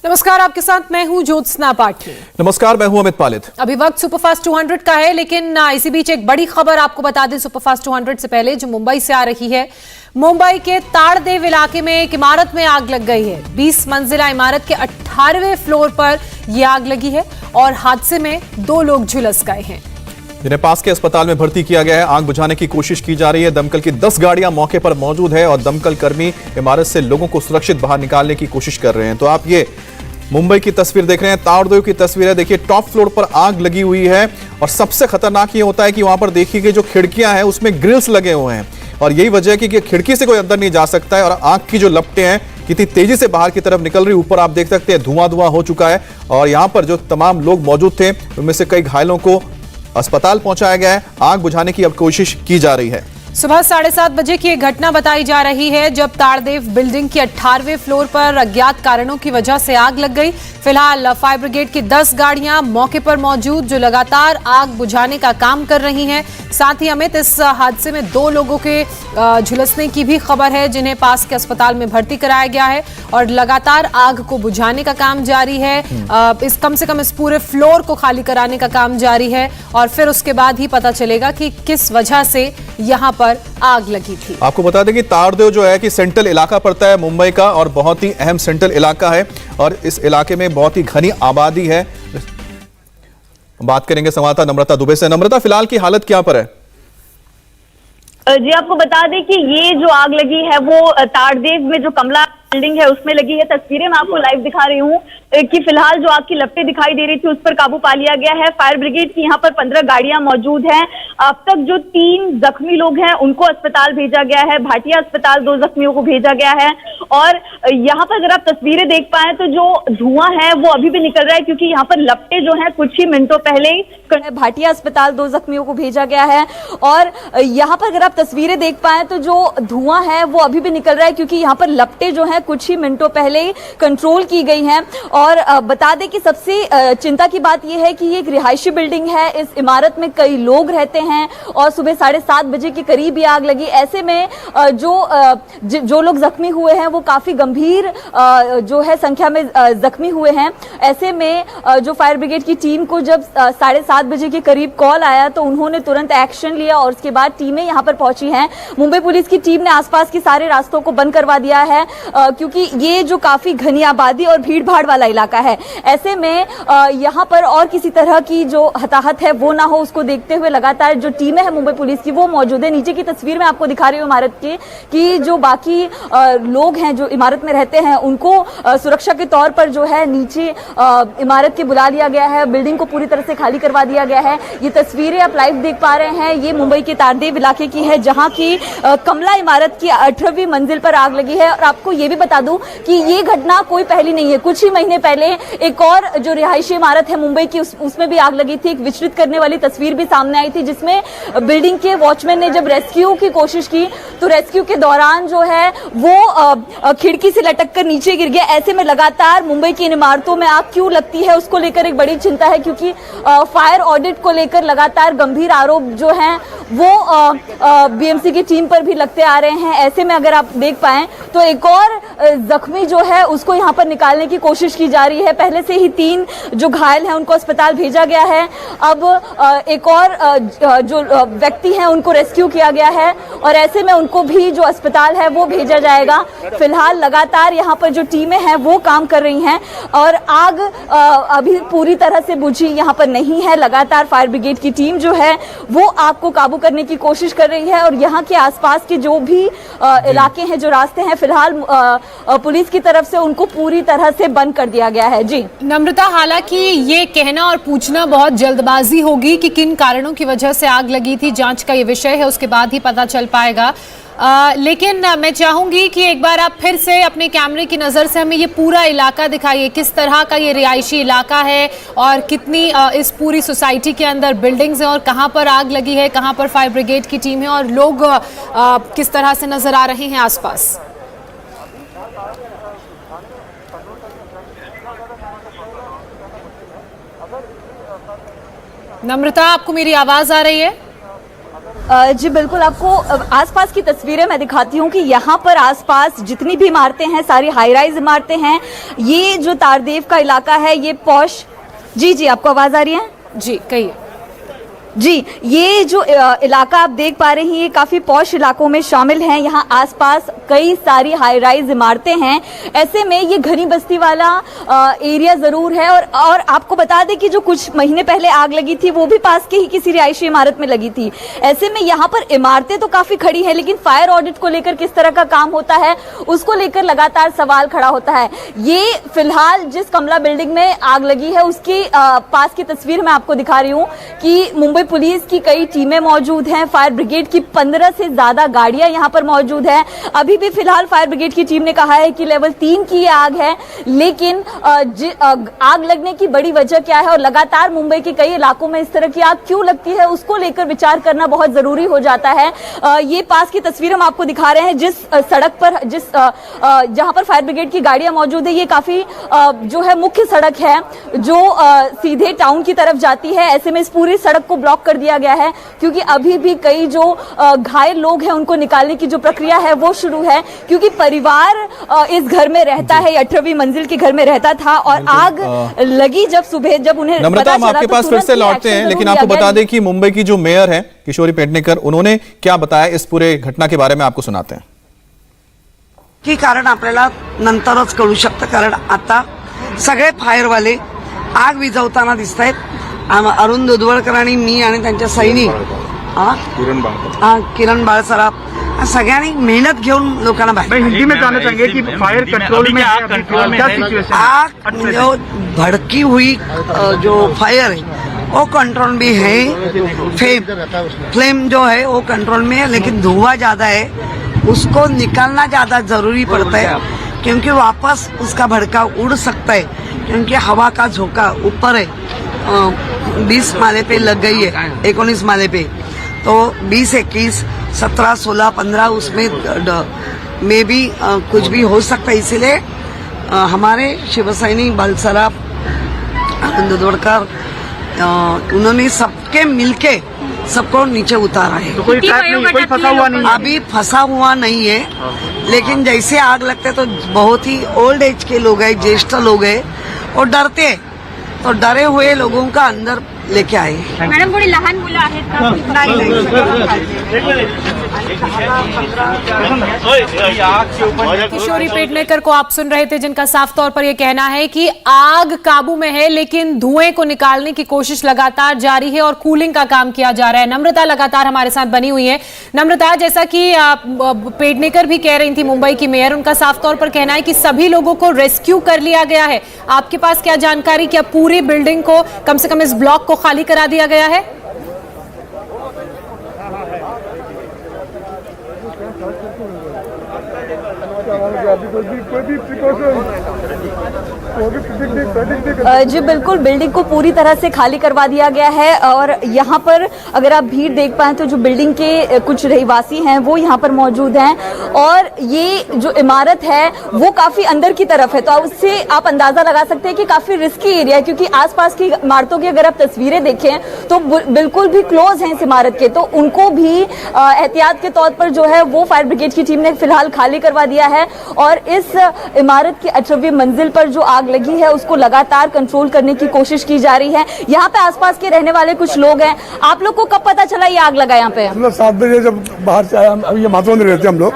नमस्कार, आपके साथ मैं हूं ज्योत्सना पाठी। नमस्कार, मैं हूं अमित पालित। अभी वक्त सुपरफास्ट 200 का है, लेकिन इसी बीच एक बड़ी खबर आपको बता दें सुपरफास्ट 200 से पहले, जो मुंबई से आ रही है। मुंबई के ताड़देव इलाके में एक इमारत में आग लग गई है। 20 मंजिला इमारत के 18वें फ्लोर पर यह आग लगी है और हादसे में 2 लोग झुलस गए हैं, जिन्हें पास के अस्पताल में भर्ती किया गया है। आग बुझाने की कोशिश की जा रही है। दमकल की 10 गाड़ियां मौके पर मौजूद है और दमकल कर्मी इमारत से लोगों को सुरक्षित बाहर निकालने की कोशिश कर रहे हैं। तो आप ये मुंबई की तस्वीर देख रहे हैं, ताड़देव की तस्वीर है। देखिए, टॉप फ्लोर पर आग लगी हुई है और सबसे खतरनाक ये होता है कि वहां पर देखिए जो खिड़कियां हैं उसमें ग्रिल्स लगे हुए हैं और यही वजह है कि खिड़की से कोई अंदर नहीं जा सकता है। और आग की जो लपटें हैं कितनी तेजी से बाहर की तरफ निकल रही, ऊपर आप देख सकते हैं धुआं हो चुका है। और यहां पर जो तमाम लोग मौजूद थे उनमें से कई घायलों को अस्पताल पहुंचाया गया है। आग बुझाने की अब कोशिश की जा रही है। सुबह 7:30 बजे की एक घटना बताई जा रही है, जब ताड़देव बिल्डिंग के 18वें फ्लोर पर अज्ञात कारणों की वजह से आग लग गई। फिलहाल फायर ब्रिगेड की 10 गाड़ियां मौके पर मौजूद, जो लगातार आग बुझाने का काम कर रही हैं। साथ ही अमित, इस हादसे में 2 लोगों के झुलसने की भी खबर है, जिन्हें पास के अस्पताल में भर्ती कराया गया है और लगातार आग को बुझाने का काम जारी है। इस कम से कम इस पूरे फ्लोर को खाली कराने का काम जारी है और फिर उसके बाद ही पता चलेगा कि किस वजह से यहां पर आग लगी थी। आपको बता दें कि ताड़देव जो है कि सेंट्रल इलाका पड़ता है मुंबई का और बहुत ही अहम सेंट्रल इलाका है और इस इलाके में बहुत ही घनी आबादी है। बात करेंगे संवाददाता नम्रता दुबे से। नम्रता, फिलहाल की हालत क्या पर है? जी, आपको बता दें कि ये जो आग लगी है वो ताड़देव में जो कमला बिल्डिंग है उसमें लगी है। तस्वीरें मैं आपको लाइव दिखा रही हूँ कि फिलहाल जो आग की लपटें दिखाई दे रही थी उस पर काबू पा लिया गया है। फायर ब्रिगेड की यहाँ पर 15 गाड़ियां मौजूद हैं। अब तक जो 3 जख्मी लोग हैं उनको अस्पताल भेजा गया है। भाटिया अस्पताल 2 जख्मियों को भेजा गया है। और यहाँ पर अगर आप तस्वीरें देख पाए तो जो धुआं है वो अभी भी निकल रहा है, क्योंकि यहाँ पर लपटें जो है कुछ ही मिनटों पहले ही भाटिया अस्पताल 2 जख्मियों को भेजा गया है। और यहाँ पर अगर आप तस्वीरें देख पाए तो जो धुआं है वो अभी भी निकल रहा है, क्योंकि यहाँ पर लपटें जो है कुछ ही मिनटों पहले ही कंट्रोल की गई हैं। और बता दें कि सबसे चिंता की बात यह है कि ये एक रिहायशी बिल्डिंग है। इस इमारत में कई लोग रहते हैं और सुबह 7:30 बजे के करीब ये आग लगी। ऐसे में जो लोग जख्मी हुए हैं वो काफी गंभीर जो है संख्या में जख्मी हुए हैं। ऐसे में जो फायर ब्रिगेड की टीम को जब 7:30 बजे के करीब कॉल आया तो उन्होंने तुरंत एक्शन लिया और उसके बाद टीमें यहाँ पर पहुंची हैं। मुंबई पुलिस की टीम ने आसपास के सारे रास्तों को बंद करवा दिया है, क्योंकि ये जो काफी घनी आबादी और भीड़ भाड़ वाला इलाका है। ऐसे में यहाँ पर और किसी तरह की जो हताहत है वो ना हो, उसको देखते हुए लगातार जो टीमें हैं मुंबई पुलिस की वो मौजूद है। नीचे की तस्वीर में आपको दिखा रही हूँ इमारत की कि जो बाकी लोग हैं जो इमारत में रहते हैं उनको सुरक्षा के तौर पर जो है नीचे इमारत के बुला लिया गया है। बिल्डिंग को पूरी तरह से खाली करवा दिया गया है। ये तस्वीरें आप लाइव देख पा रहे हैं, ये मुंबई के ताड़देव इलाके की है, जहाँ की कमला इमारत की 18वीं मंजिल पर आग लगी है। और आपको ये भी बता दूं कि ये घटना कोई पहली नहीं है। कुछ ही महीने पहले एक और जो रिहायशी इमारत है मुंबई की उसमें भी आग लगी थी। एक विचलित करने वाली तस्वीर भी सामने आई थी, जिसमें बिल्डिंग के वॉचमैन ने जब रेस्क्यू की कोशिश की तो रेस्क्यू के दौरान जो है वो खिड़की से लटक कर नीचे गिर गया। ऐसे में लगातार मुंबई की इन इमारतों में आग क्यों लगती है उसको लेकर एक बड़ी चिंता है, क्योंकि फायर ऑडिट को लेकर लगातार गंभीर आरोप जो हैं वो बीएमसी की टीम पर भी लगते आ रहे हैं। ऐसे में अगर आप देख पाए तो एक और जख्मी जो है उसको यहाँ पर निकालने की कोशिश की जा रही है। पहले से ही 3 जो घायल हैं उनको अस्पताल भेजा गया है। अब एक और जो व्यक्ति हैं उनको रेस्क्यू किया गया है और ऐसे में उनको भी जो अस्पताल है वो भेजा जाएगा। फिलहाल लगातार यहाँ पर जो टीमें हैं वो काम कर रही हैं और आग अभी पूरी तरह से बुझी यहाँ पर नहीं है। लगातार फायर ब्रिगेड की टीम जो है वो आग को काबू करने की कोशिश कर रही है और यहाँ के आसपास के जो भी इलाके हैं, जो रास्ते हैं, फिलहाल पुलिस की तरफ से उनको पूरी तरह से बंद कर दिया गया है। जी नम्रता, हालांकि ये कहना और पूछना बहुत जल्दबाजी होगी कि किन कारणों की वजह से आग लगी थी। जांच का ये विषय है, उसके बाद ही पता चल पाएगा। लेकिन मैं चाहूंगी कि एक बार आप फिर से अपने कैमरे की नज़र से हमें ये पूरा इलाका दिखाइए। किस तरह का ये रिहायशी इलाका है और कितनी इस पूरी सोसाइटी के अंदर बिल्डिंग्स हैं और कहाँ पर आग लगी है, कहाँ पर फायर ब्रिगेड की टीम है और लोग किस तरह से नजर आ रहे हैं आसपास। नम्रता, आपको मेरी आवाज आ रही है? जी बिल्कुल, आपको आसपास की तस्वीरें मैं दिखाती हूँ कि यहाँ पर आसपास जितनी भी इमारतें हैं सारी हाई राइज इमारतें हैं। ये जो तारदेव का इलाका है ये पॉश। जी आपको आवाज आ रही है? जी कहिए। जी, ये जो इलाका आप देख पा रहे हैं ये काफ़ी पॉश इलाकों में शामिल हैं। यहाँ आसपास कई सारी हाई राइज इमारतें हैं। ऐसे में ये घनी बस्ती वाला एरिया ज़रूर है। और आपको बता दें कि जो कुछ महीने पहले आग लगी थी वो भी पास के ही किसी रिहायशी इमारत में लगी थी। ऐसे में यहाँ पर इमारतें तो काफ़ी खड़ी हैं, लेकिन फायर ऑडिट को लेकर किस तरह का काम होता है उसको लेकर लगातार सवाल खड़ा होता है। ये फिलहाल जिस कमला बिल्डिंग में आग लगी है उसकी पास की तस्वीर मैं आपको दिखा रही हूँ कि मुंबई पुलिस की कई टीमें मौजूद हैं। फायर ब्रिगेड की 15 से ज्यादा गाड़ियां यहां पर मौजूद हैं। अभी भी फिलहाल फायर ब्रिगेड की टीम ने कहा है कि लेवल 3 की ये आग है, लेकिन आग लगने की बड़ी वजह क्या है और लगातार मुंबई के कई इलाकों में इस तरह की आग क्यों लगती है उसको लेकर विचार करना बहुत जरूरी हो जाता है। ये पास की तस्वीर हम आपको दिखा रहे हैं जिस सड़क पर जहां पर फायर ब्रिगेड की गाड़ियां मौजूद है। ये काफी जो है मुख्य सड़क है जो सीधे टाउन की तरफ जाती है। ऐसे में इस पूरी सड़क को ब्लॉक कर दिया गया है क्योंकि अभी भी कई जो घायल लोग हैं उनको निकालने की जो प्रक्रिया है वो शुरू है, क्योंकि परिवार इस घर में रहता है, 18वीं मंजिल के घर में रहता था और आग लगी जब सुबह जब उन्हें नम्रता, हम आपके पास फिर से लौटते हैं, लेकिन आपको बता दें कि मुंबई की जो मेयर है किशोरी पेडणेकर, उन्होंने क्या बताया इस पूरे घटना के बारे में आपको सुनाते हैं। की कारण आपल्याला नंतरच कळू शकतं, कारण आता सगळे फायरवाले आग विझवताना दिसत आहेत। अरुण दुधवळकर आणि मी आणि त्यांच्या सैनिक किरण बाळसराफ सगळ्यांनी मेहनत घेऊन लोकांना बाहेर। हिंदी में जानना चाहेंगे कि फायर कंट्रोल में क्या सिचुएशन? आग जो भड़की हुई जो फायर है वो कंट्रोल में है। फ्लेम जो है वो कंट्रोल में है, लेकिन धुआं ज्यादा है, उसको निकालना ज्यादा जरूरी पड़ता है क्योंकि वापस उसका भड़काव उड़ सकता है, क्योंकि हवा का झोंका ऊपर है। 20 माले पे लग गई है, 19 माले पे, तो 20, 21, 17, 16, 15 उसमें में भी कुछ भी हो सकता है। इसीलिए हमारे शिवसैनिक बालसराफ दुधवड़कर उन्होंने सबके मिलके सबको नीचे उतारा है। तो कोई फंसा हुआ नहीं है? अभी फंसा हुआ नहीं है, लेकिन जैसे आग लगते तो बहुत ही ओल्ड एज के लोग हैं, ज्येष्ठ लोग हैं, और डरते हैं, तो डरे हुए लोगों का अंदर लेके आए। मॅडम कोणी लहान मुलं आहेत का? किशोरी पेडणेकर को आप सुन रहे थे, जिनका साफ तौर पर यह कहना है कि आग काबू में है लेकिन धुएं को निकालने की कोशिश लगातार जारी है और कूलिंग का काम किया जा रहा है। नम्रता लगातार हमारे साथ बनी हुई है। नम्रता, जैसा कि पेडणेकर भी कह रही थी, मुंबई की मेयर, उनका साफ तौर पर कहना है कि सभी लोगों को रेस्क्यू कर लिया गया है। आपके पास क्या जानकारी, क्या पूरी बिल्डिंग को, कम से कम इस ब्लॉक को खाली करा दिया गया है? जी बिल्कुल, बिल्डिंग को पूरी तरह से खाली करवा दिया गया है और यहाँ पर अगर आप भीड़ देख पाएं तो जो बिल्डिंग के कुछ रहवासी हैं वो यहाँ पर मौजूद हैं और ये जो इमारत है वो काफी अंदर की तरफ है, तो उससे आप अंदाजा लगा सकते हैं कि काफी रिस्की एरिया है, क्योंकि आसपास की इमारतों की अगर आप तस्वीरें देखें तो बिल्कुल भी क्लोज हैं इस इमारत के, तो उनको भी एहतियात के तौर पर जो है वो फायर ब्रिगेड की टीम ने फिलहाल खाली करवा दिया है और इस इमारत की 18वीं मंजिल पर जो आग लगी है उसको लगातार कंट्रोल करने की कोशिश की जा रही है। यहाँ पे आसपास के रहने वाले कुछ लोग हैं, आप लोग को कब पता चला ये आग लगा यहाँ पे? हम लोग 7 बजे जब बाहर से आया, अभी ये माथुर में रहते हम लोग,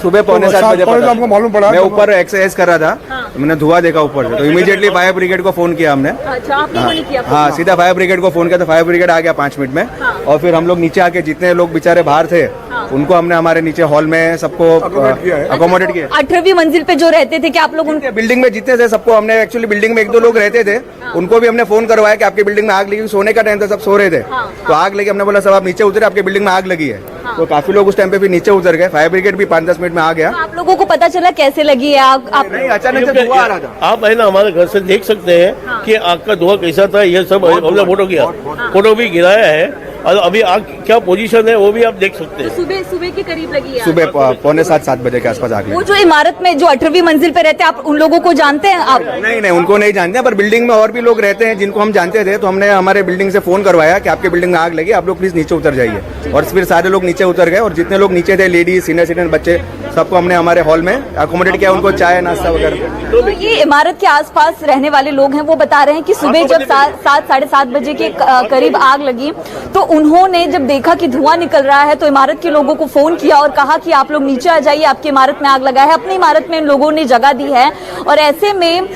सुबह पौने 7 बजे हमको मालूम पड़ा। मैं ऊपर एक्सरसाइज कर रहा था, मैंने धुआं देखा ऊपर से, तो इमीडिएटली फायर ब्रिगेड को फोन किया हमने। अच्छा, आप लोगों ने किया? हाँ, सीधा फायर ब्रिगेड को फोन किया तो फायर ब्रिगेड आ गया 5 मिनट में। और फिर हम लोग नीचे आके जितने लोग बेचारे बाहर थे उनको हमने हमारे नीचे हॉल में सबको अकोमोडेट किया। 18वीं मंजिल पे जो रहते थे, क्या आप लोग उनके बिल्डिंग में जितने थे सबको हमने, एक्चुअली बिल्डिंग में 1-2 लोग रहते थे, उनको भी हमने फोन करवाया कि आपकी बिल्डिंग में आग लगी। सोने का टाइम था, सब सो रहे थे, तो आग लगी। हमने बोला सब आप नीचे उतरे, आपकी बिल्डिंग में आग लगी है। तो काफी लोग उस टाइम पे भी नीचे उतर गए, फायर ब्रिगेड भी 5-10 मिनट में आ गया। आप लोगों को पता चला कैसे लगी है आग? आप नहीं, अचानक से धुआं आ रहा था। आप है ना हमारे घर से देख सकते हैं कि आग का धुआं कैसा था। ये सब हमने फोटो किया, फोटो भी गिराया है। और अभी आग क्या पोजीशन है वो भी आप देख सकते हैं। सुबह के करीब लगी है। सुबह 6:45-7 बजे के आसपास आग वो लगी। जो इमारत में जो 18वीं मंजिल पे रहते हैं, आप उन लोगों को जानते हैं? आप नहीं, उनको नहीं जानते, पर बिल्डिंग में और भी लोग रहते हैं जिनको हम जानते थे, तो हमने हमारे बिल्डिंग से फोन करवाया कि आपके बिल्डिंग में आग लगी, आप लोग प्लीज नीचे उतर जाइए। और फिर सारे लोग नीचे उतर गए और जितने लोग नीचे थे, लेडीज, सीनियर सिटीजन, बच्चे, सबको हमने हमारे हॉल में अकोमोडेट किया, उनको चाय नाश्ता वगैरह। तो ये इमारत के आसपास रहने वाले लोग हैं, वो बता रहे हैं कि सुबह जब 7-7:30 बजे के करीब आग लगी तो उन्होंने जब देखा कि धुआं निकल रहा है तो इमारत के लोगों को फोन किया और कहा कि आप लोग नीचे आ जाइए, आपकी इमारत में आग लगा है। अपनी इमारत में इन लोगों ने जगह दी है और ऐसे में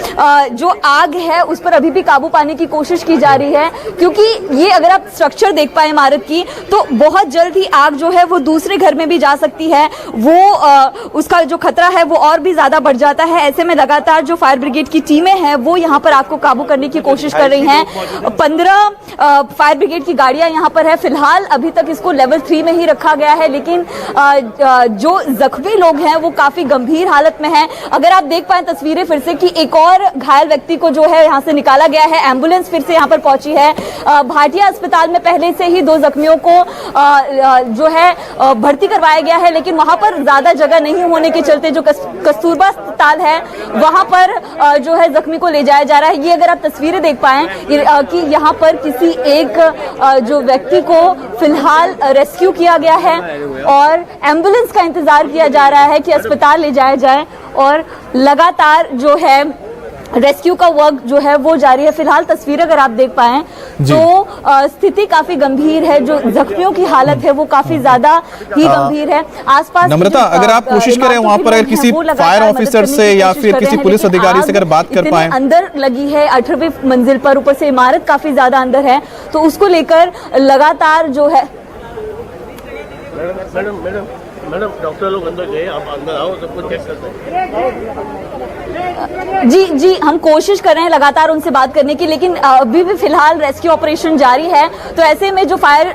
जो आग है उस पर अभी भी काबू पाने की कोशिश की जा रही है, क्योंकि ये अगर आप स्ट्रक्चर देख पाए इमारत की तो बहुत जल्द ही आग जो है वो दूसरे घर में भी जा सकती है, वो उसका जो खतरा है वो और भी ज्यादा बढ़ जाता है। ऐसे में लगातार जो फायर ब्रिगेड की टीमें हैं वो यहाँ पर आग को काबू करने की कोशिश कर रही हैं। 15 फायर ब्रिगेड की गाड़ियां यहाँ पर है। फिलहाल अभी तक इसको लेवल 3 में ही रखा गया है, लेकिन जो जख्मी लोग हैं वो काफी गंभीर हालत में हैं। अगर आप देख पाए तस्वीरें फिर से कि एक और घायल व्यक्ति को जो है यहाँ से निकाला गया है, एम्बुलेंस फिर से यहाँ पर पहुंची है। भाटिया अस्पताल में पहले से ही 2 जख्मियों को जो है भर्ती करवाया गया है, लेकिन वहां पर ज्यादा जगह नहीं होने के चलते जो कस्तूरबा अस्पताल है वहां पर जो है जख्मी को ले जाया जा रहा है। ये अगर आप तस्वीरें देख पाए कि यहाँ पर किसी एक जो व्यक्ति को फिलहाल रेस्क्यू किया गया है और एम्बुलेंस का इंतजार किया जा रहा है कि अस्पताल ले जाया जाए और लगातार जो है रेस्क्यू का वर्क जो है वो जारी है। फिलहाल तस्वीर अगर आप देख पाएं तो स्थिति काफी गंभीर है, जो जख्मियों की हालत है वो काफी ज्यादा ही गंभीर है। आसपास नम्रता, अगर आप कोशिश करें वहां पर अगर किसी फायर ऑफिसर से या फिर किसी पुलिस अधिकारी से अगर बात कर पाए। अंदर लगी है 18वीं मंजिल पर, ऊपर से इमारत काफी ज्यादा अंदर है, तो उसको लेकर लगातार जो है। मैडम डॉक्टर लोग अंदर गए, आप अंदर आओ, सब कुछ चेक करते हैं। जी हम कोशिश कर रहे हैं लगातार उनसे बात करने की, लेकिन अभी भी फिलहाल रेस्क्यू ऑपरेशन जारी है। तो ऐसे में जो फायर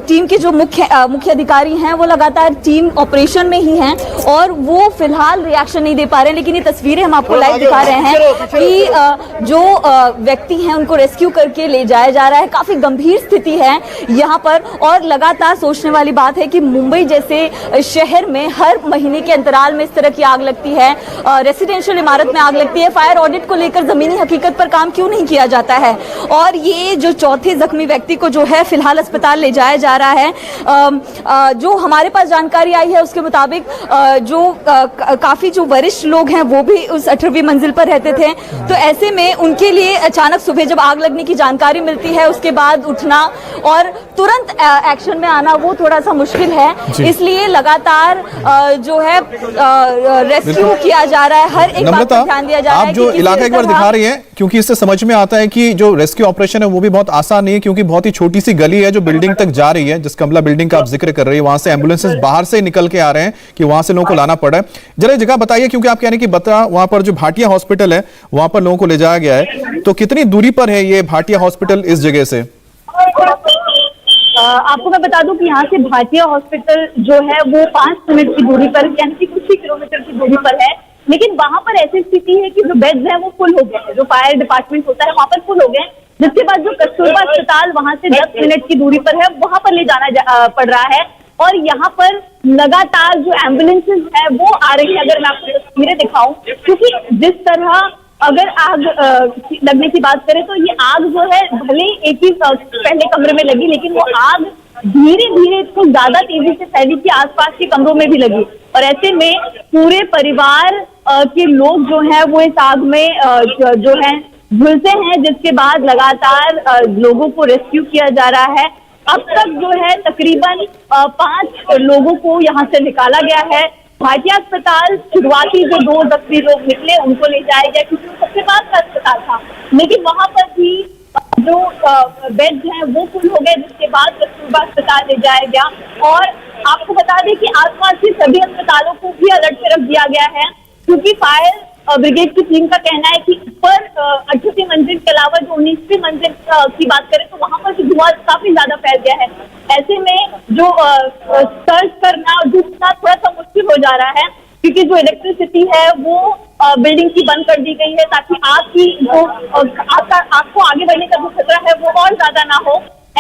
टीम के जो मुख्य अधिकारी हैं वो लगातार टीम ऑपरेशन में ही हैं और वो फिलहाल रिएक्शन नहीं दे पा रहे हैं। लेकिन ये तस्वीरें हम आपको लाइव दिखा रहे हैं कि जो व्यक्ति हैं उनको रेस्क्यू करके ले जाया जा रहा है। काफी गंभीर स्थिति है यहाँ पर और लगातार सोचने वाली बात है कि मुंबई जैसे शहर में हर महीने के अंतराल में इस तरह की आग लगती है, रेसिडेंशियल इमारत में आग लगती है। फायर ऑडिट को लेकर जमीनी हकीकत पर काम क्यों नहीं किया जाता है? और ये जो चौथे जख्मी व्यक्ति को जो है फिलहाल अस्पताल ले जाया जा रहा है। जो हमारे पास जानकारी आई है उसके मुताबिक जो काफी जो वरिष्ठ लोग हैं वो भी उस 18वीं मंजिल पर रहते थे, तो ऐसे में उनके लिए अचानक सुबह जब आग लगने की जानकारी मिलती है उसके बाद उठना और तुरंत एक्शन में आना वो थोड़ा सा मुश्किल है। इसलिए लगातार जो है रेस्क्यू किया जा रहा है, हर एक बात पर ध्यान दिया जा रहा है। आप जो इलाका एक बार दिखा रही हैं, क्योंकि इससे समझ में आता है कि जो रेस्क्यू ऑपरेशन है वो भी बहुत आसान नहीं है, क्योंकि बहुत ही छोटी सी गली है जो बिल्डिंग तक जा रही है, जिस कमला बिल्डिंग का आप जिक्र कर रही है, वहां से एम्बुलेंसेस बाहर से निकल के आ रहे हैं कि वहां से लोगों को लाना पड़ा है। जरा जगह बताइए, क्योंकि आप कह रहे हैं कि बता वहां पर जो भाटिया हॉस्पिटल है वहां पर लोगों को ले जाया गया है, तो कितनी दूरी पर है ये भाटिया हॉस्पिटल इस जगह से? आपको मैं बता दूं कि यहाँ से भाटिया हॉस्पिटल जो है वो 5 मिनट की दूरी पर, यानी कि कुछ ही किलोमीटर की दूरी पर है। लेकिन वहां पर ऐसी स्थिति है कि जो बेड्स हैं वो फुल हो गए हैं, जो फायर डिपार्टमेंट होता है वहां पर फुल हो गए हैं, जिसके बाद जो कस्तूरबा अस्पताल वहां से 10 मिनट की दूरी पर है वहां पर ले जाना पड़ रहा है। और यहाँ पर लगातार जो एम्बुलेंसेज है वो आ रही है। अगर मैं आपको तस्वीरें दिखाऊं, क्योंकि जिस तरह अगर आग लगने की बात करें तो ये आग जो है भले एक ही पहले कमरे में लगी, लेकिन वो आग धीरे धीरे इतनी ज्यादा तेजी से फैली कि आसपास के कमरों में भी लगी। और ऐसे में पूरे परिवार के लोग जो हैं वो इस आग में जो है झुलसे हैं, जिसके बाद लगातार लोगों को रेस्क्यू किया जा रहा है। अब तक जो है तकरीबन 5 लोगों को यहाँ से निकाला गया है। भाटिया अस्पताल शुरुआती जो 2 जख्मी लोग निकले उनको ले जाया गया, क्योंकि वो सबसे पास का अस्पताल था, लेकिन वहां पर भी जो बेड हैं वो फुल हो गए, जिसके बाद कस्तूरबा अस्पताल ले जाया गया। और आपको बता दें कि आसपास के सभी अस्पतालों को भी अलर्ट पे रख दिया गया है, क्योंकि फायर ब्रिगेड की टीम का कहना है कि ऊपर 18वीं मंजिल के अलावा जो 19वीं मंजिल की बात करें तो वहां पर धुआं काफी ज्यादा फैल गया है। ऐसे में जो सर्च करना और ढूंढना थोड़ा सा मुश्किल हो जा रहा है, क्योंकि जो इलेक्ट्रिसिटी है वो बिल्डिंग की बंद कर दी गई है, ताकि आग को आगे बढ़ने का जो खतरा है वो और ज्यादा ना हो।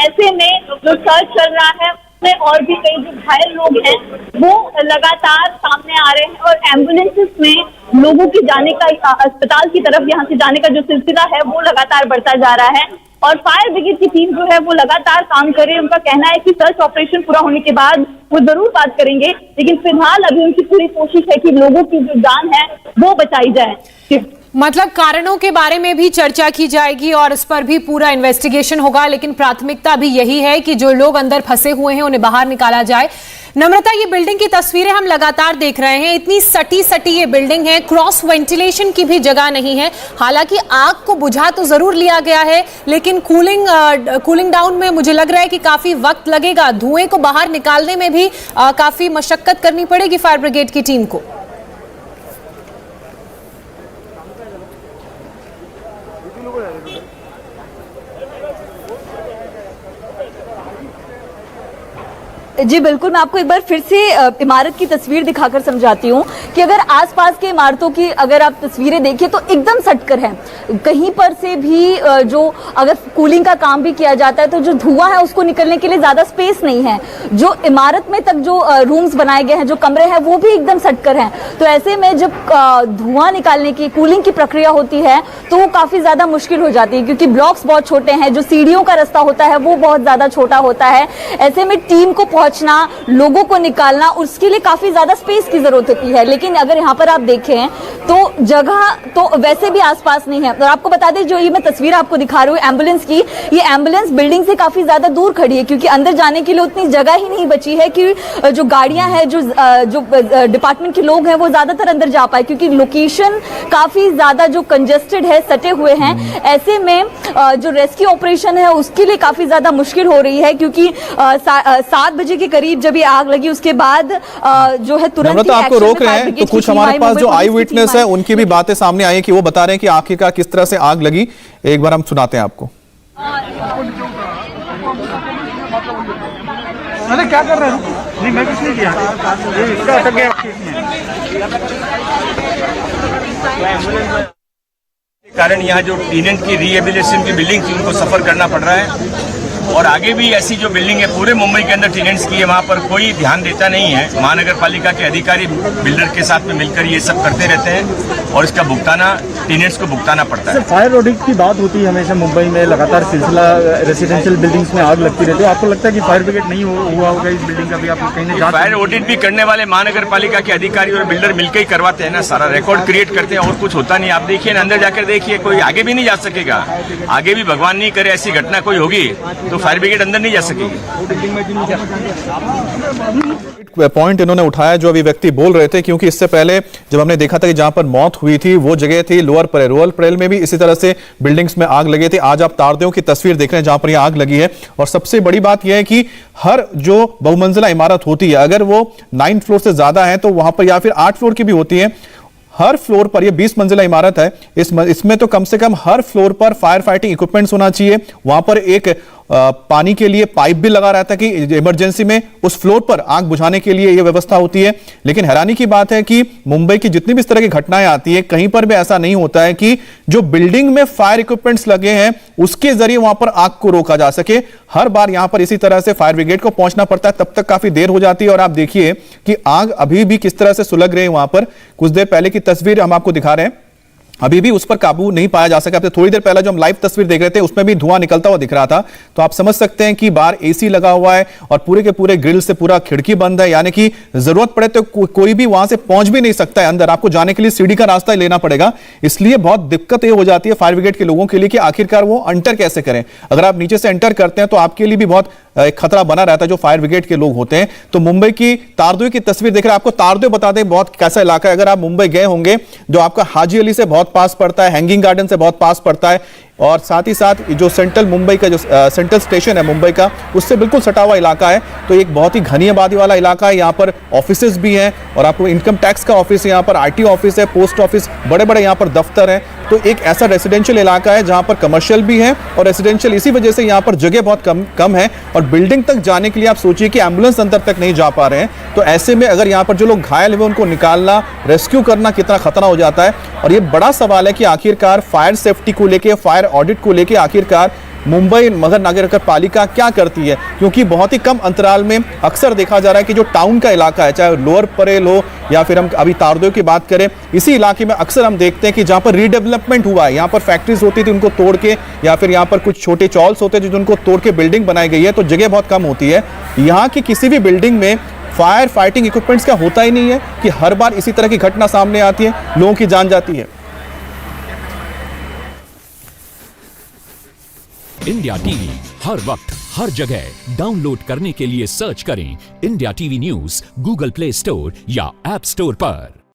ऐसे में जो सर्च चल रहा है उसमें और भी कई जो घायल लोग हैं वो लगातार सामने आ रहे हैं और एम्बुलेंसेस में लोगों के जाने का, अस्पताल की तरफ यहाँ से जाने का जो सिलसिला है वो लगातार बढ़ता जा रहा है। और फायर ब्रिगेड की टीम जो है वो लगातार काम कर रही है। उनका कहना है कि सर्च ऑपरेशन पूरा होने के बाद वो जरूर बात करेंगे, लेकिन फिलहाल अभी उनकी पूरी कोशिश है कि लोगों की जो जान है वो बचाई जाए। मतलब कारणों के बारे में भी चर्चा की जाएगी और इस पर भी पूरा इन्वेस्टिगेशन होगा, लेकिन प्राथमिकता भी यही है कि जो लोग अंदर फंसे हुए हैं उन्हें बाहर निकाला जाए। नम्रता, ये बिल्डिंग की तस्वीरें हम लगातार देख रहे हैं, इतनी सटी सटी ये बिल्डिंग है, क्रॉस वेंटिलेशन की भी जगह नहीं है। हालांकि आग को बुझा तो जरूर लिया गया है, लेकिन कूलिंग डाउन में मुझे लग रहा है कि काफी वक्त लगेगा। धुएं को बाहर निकालने में भी काफी मशक्कत करनी पड़ेगी फायर ब्रिगेड की टीम को। जी बिल्कुल, मैं आपको एक बार फिर से इमारत की तस्वीर दिखाकर समझाती हूँ कि अगर आसपास के इमारतों की अगर आप तस्वीरें देखिए तो एकदम सटकर है। कहीं पर से भी जो अगर कूलिंग का काम भी किया जाता है तो जो धुआं है उसको निकलने के लिए ज्यादा स्पेस नहीं है। जो इमारत में तक जो रूम्स बनाए गए हैं, जो कमरे हैं, वो भी एकदम सटकर हैं। तो ऐसे में जब धुआं निकालने की, कूलिंग की प्रक्रिया होती है तो वो काफी ज्यादा मुश्किल हो जाती है, क्योंकि ब्लॉक्स बहुत छोटे हैं, जो सीढ़ियों का रास्ता होता है वो बहुत ज्यादा छोटा होता है। ऐसे में टीम को पहुंचना, लोगों को निकालना, उसके लिए काफी ज्यादा स्पेस की जरूरत होती है। लेकिन अगर यहाँ पर आप देखें तो जगह तो वैसे भी आसपास नहीं है। और आपको बता दें, जो ये मैं तस्वीर आपको दिखा रही हूँ एम्बुलेंस की, ये एम्बुलेंस बिल्डिंग से काफी ज्यादा दूर खड़ी है, क्योंकि अंदर जाने के लिए उतनी जगह ही नहीं बची है कि जो गाड़ियां हैं, जो डिपार्टमेंट के लोग हैं वो ज्यादातर अंदर जा पाए, क्योंकि लोकेशन काफी ज्यादा जो कंजेस्टेड है, सटे हुए हैं। ऐसे में जो रेस्क्यू ऑपरेशन है उसके लिए काफी ज्यादा मुश्किल हो रही है, क्योंकि 7 बजे के करीब जब ये आग लगी उसके बाद जो है तुरंत आपको रोक रहे हैं, तो कुछ हमारे पास जो आई विटनेस है उनकी भी बातें सामने आई है कि वो बता रहे हैं कि आखिरकार किस तरह से आग लगी। एक बार हम सुनाते हैं आपको। अरे क्या कर रहे हैं? नहीं, मैं कुछ नहीं किया, ये इसका अटक गया। कारण यहाँ जो टेनेंट की रिहेबिलिटेशन की बिल्डिंग थी उनको सफर करना पड़ रहा है, और आगे भी ऐसी जो बिल्डिंग है पूरे मुंबई के अंदर टेनेंट्स की है, वहाँ पर कोई ध्यान देता नहीं है। महानगर पालिका के अधिकारी बिल्डर के साथ में मिलकर ये सब करते रहते हैं और इसका भुगताना टेनेंट्स को भुगताना पड़ता है। फायर ऑडिट की बात होती है हमेशा मुंबई में, लगातार सिलसिला रेसिडेंशियल बिल्डिंग्स में आग लगती रहती है। आपको लगता है कि फायर ब्रिगेड नहीं हुआ होगा इस बिल्डिंग का भी? आप कहीं फायर ऑडिट भी करने वाले महानगर पालिका के अधिकारी और बिल्डर मिलकर ही करवाते हैं ना, सारा रिकॉर्ड क्रिएट करते हैं और कुछ होता नहीं। आप देखिए ना, अंदर जाकर देखिए, कोई आगे भी नहीं जा सकेगा। आगे भी भगवान नहीं करे ऐसी घटना कोई होगी तो फायर ब्रिगेड अंदर नहीं जा सकेगी। पॉइंट इन्होंने उठाया जो अभी व्यक्ति बोल रहे थे, क्योंकि इससे पहले जब हमने देखा था कि जहां पर मौत हुई थी वो जगह थी लोअर परेल। लोअर परेल में भी इसी तरह से बिल्डिंग्स में आग लगी थी। आज आप तारदेव की तस्वीर देख रहे हैं जहां पर यह आग लगी है। और सबसे बड़ी बात यह है कि हर जो बहुमंजिला इमारत होती है, अगर वो 9 फ्लोर से ज्यादा है तो वहां पर, या फिर 8 फ्लोर की भी होती है, हर फ्लोर पर, ये 20 मंजिला इमारत है, इसमें तो कम से कम हर फ्लोर पर फायर फाइटिंग इक्विपमेंट्स होना चाहिए। वहां पर एक पानी के लिए पाइप भी लगा रहता है कि इमरजेंसी में उस फ्लोर पर आग बुझाने के लिए यह व्यवस्था होती है। लेकिन हैरानी की बात है कि मुंबई की जितनी भी इस तरह की घटनाएं आती है, कहीं पर भी ऐसा नहीं होता है कि जो बिल्डिंग में फायर इक्विपमेंट्स लगे हैं उसके जरिए वहां पर आग को रोका जा सके। हर बार यहां पर इसी तरह से फायर ब्रिगेड को पहुंचना पड़ता है, तब तक काफी देर हो जाती है। और आप देखिए कि आग अभी भी किस तरह से सुलग रही है। वहां पर कुछ देर पहले की तस्वीर हम आपको दिखा रहे हैं, अभी भी उस पर काबू नहीं पाया जा सका। थोड़ी देर पहले जो हम लाइव तस्वीर देख रहे थे उसमें भी धुआं निकलता हुआ दिख रहा था। तो आप समझ सकते हैं कि बाहर एसी लगा हुआ है और पूरे के पूरे ग्रिल से पूरा खिड़की बंद है, यानी कि जरूरत पड़े तो कोई भी वहां से पहुंच भी नहीं सकता है अंदर। आपको जाने के लिए सीढ़ी का रास्ता ही लेना पड़ेगा। इसलिए बहुत दिक्कत ये हो जाती है फायर ब्रिगेड के लोगों के लिए कि आखिरकार वो एंटर कैसे करें। अगर आप नीचे से एंटर करते हैं तो आपके लिए भी बहुत एक खतरा बना रहता है जो फायर ब्रिगेड के लोग होते हैं। तो मुंबई की तारदेव की तस्वीर देख रहे हैं, आपको तारदेव बता दें बहुत कैसा इलाका है। अगर आप मुंबई गए होंगे, जो आपका हाजी अली से बहुत पास पड़ता है, हैंगिंग गार्डन से बहुत पास पड़ता है, और साथ ही साथ जो सेंट्रल मुंबई का जो सेंट्रल स्टेशन है मुंबई का, उससे बिल्कुल सटा हुआ इलाका है। तो एक बहुत ही घनी आबादी वाला इलाका है। यहाँ पर ऑफिसेज भी हैं और आपको इनकम टैक्स का ऑफिस है, यहाँ पर आरटी ऑफिस है, पोस्ट ऑफिस, बड़े बड़े यहाँ पर दफ्तर हैं। तो एक ऐसा रेसिडेंशियल इलाका है जहाँ पर कमर्शियल भी है और रेसिडेंशियल, इसी वजह से यहाँ पर जगह बहुत कम है। और बिल्डिंग तक जाने के लिए आप सोचिए कि एम्बुलेंस अंदर तक नहीं जा पा रहे हैं। तो ऐसे में अगर यहाँ पर जो लोग घायल हुए उनको निकालना, रेस्क्यू करना कितना खतरा हो जाता है। और ये बड़ा सवाल है कि आखिरकार फायर सेफ्टी को लेके, फायर ऑडिट को लेके आखिरकार मुंबई महानगर पालिका क्या करती है, क्योंकि बहुत ही कम अंतराल में अक्सर देखा जा रहा है कि जो टाउन का इलाका है, चाहे लोअर परेल हो या फिर हम अभी तारदेव की बात करें, इसी इलाके में अक्सर हम देखते हैं कि जहां पर रीडेवलपमेंट हुआ है, यहाँ पर फैक्ट्रीज होती थी उनको तोड़ के, या फिर यहाँ पर कुछ छोटे चॉल्स होते थे जिनको तोड़ के बिल्डिंग बनाई गई है, तो जगह बहुत कम होती है। यहाँ की किसी भी बिल्डिंग में फायर फाइटिंग इक्विपमेंट्स का होता ही नहीं है कि हर बार इसी तरह की घटना सामने आती है, लोगों की जान जाती है। इंडिया टीवी हर वक्त हर जगह डाउनलोड करने के लिए सर्च करें India TV news Google play store या ऐप स्टोर पर।